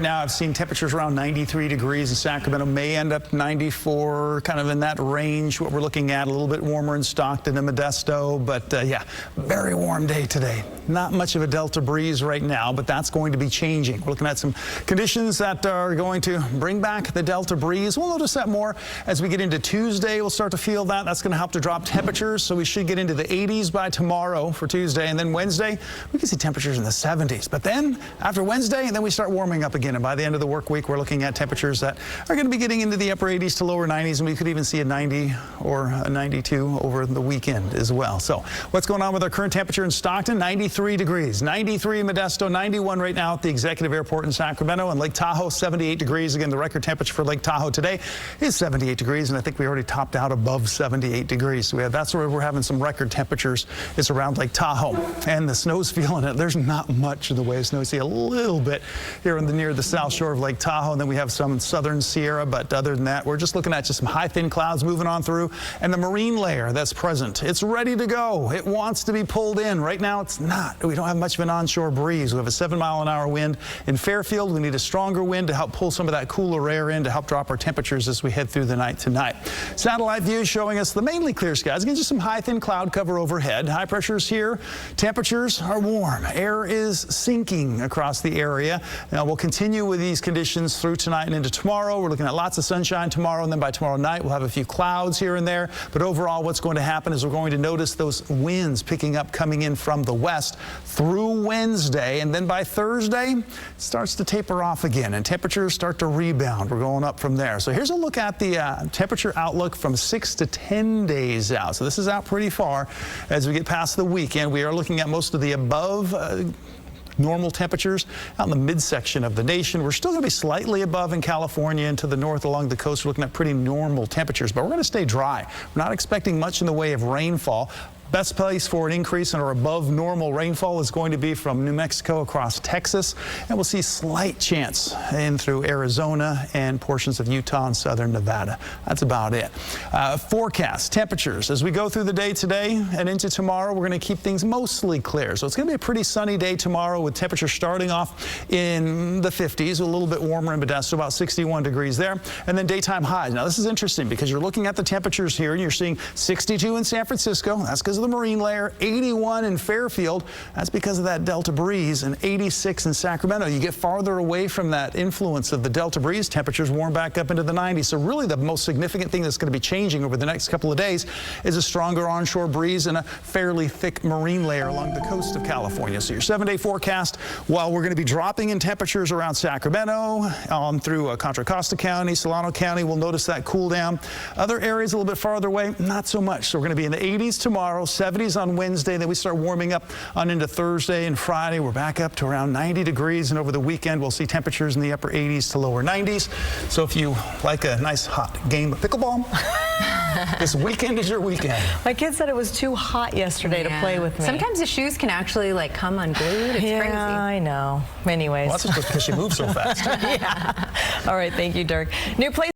Now I've seen temperatures around 93 degrees in Sacramento, may end up 94, kind of in that range. What we're looking at, a little bit warmer in Stockton and Modesto, but yeah, very warm day today. Not much of a delta breeze right now, but that's going to be changing. We're looking at some conditions that are going to bring back the delta breeze. We'll notice that more as we get into Tuesday. We'll start to feel that. That's going to help to drop temperatures, so we should get into the 80s by tomorrow for Tuesday, and then Wednesday we can see temperatures in the 70s. But then after Wednesday, then we start warming up again. And by the end of the work week, we're looking at temperatures that are going to be getting into the upper 80s to lower 90s, and we could even see a 90 or a 92 over the weekend as well. So what's going on with our current temperature in Stockton? 93 degrees, 93 in Modesto, 91 right now at the Executive Airport in Sacramento, and Lake Tahoe, 78 degrees. Again, the record temperature for Lake Tahoe today is 78 degrees, and I think we already topped out above 78 degrees. So that's where we're having some record temperatures, is around Lake Tahoe, and the snow's feeling it. There's not much in the way of snow. You see a little bit here in the near the south shore of Lake Tahoe, and then we have some southern Sierra, but other than that, we're just looking at just some high thin clouds moving on through, and the marine layer that's present, it's ready to go. It wants to be pulled in. Right now it's not. We don't have much of an onshore breeze. We have a 7-mile-an-hour wind in Fairfield. We need a stronger wind to help pull some of that cooler air in to help drop our temperatures as we head through the night tonight. Satellite view showing us the mainly clear skies. Again, just some high thin cloud cover overhead. High pressures here. Temperatures are warm. Air is sinking across the area. Now we'll continue with these conditions through tonight and into tomorrow. We're looking at lots of sunshine tomorrow, and then by tomorrow night we'll have a few clouds here and there. But overall, what's going to happen is we're going to notice those winds picking up coming in from the west through Wednesday, and then by Thursday it starts to taper off again and temperatures start to rebound. We're going up from there. So here's a look at the temperature outlook from 6 to 10 days out. So this is out pretty far as we get past the weekend. We are looking at most of the above normal temperatures out in the midsection of the nation. We're still going to be slightly above in California and to the north along the coast. We're looking at pretty normal temperatures, but we're going to stay dry. We're not expecting much in the way of rainfall. Best place for an increase in our above normal rainfall is going to be from New Mexico across Texas, and we'll see slight chance in through Arizona and portions of Utah and southern Nevada. That's about it. Forecast temperatures as we go through the day today and into tomorrow. We're going to keep things mostly clear, so it's going to be a pretty sunny day tomorrow with temperatures starting off in the 50s, a little bit warmer in Modesto, about 61 degrees there, and then daytime highs. Now this is interesting because you're looking at the temperatures here and you're seeing 62 in San Francisco. That's because of the marine layer. 81 in Fairfield. That's because of that delta breeze, and 86 in Sacramento. You get farther away from that influence of the delta breeze, temperatures warm back up into the 90s. So really the most significant thing that's going to be changing over the next couple of days is a stronger onshore breeze and a fairly thick marine layer along the coast of California. So your 7-day forecast, while we're going to be dropping in temperatures around Sacramento through Contra Costa County, Solano County, we'll notice that cool down. Other areas a little bit farther away, not so much. So we're going to be in the 80s tomorrow, 70s on Wednesday, then we start warming up on into Thursday and Friday. We're back up to around 90 degrees, and over the weekend we'll see temperatures in the upper 80s to lower 90s. So if you like a nice hot game of pickleball, this weekend is your weekend. My kid said it was too hot yesterday to play with me. Sometimes the shoes can actually like come unglued. It's crazy. I know. Anyways. Well, that's just because she moves so fast. Yeah. All right. Thank you, Dirk. New place.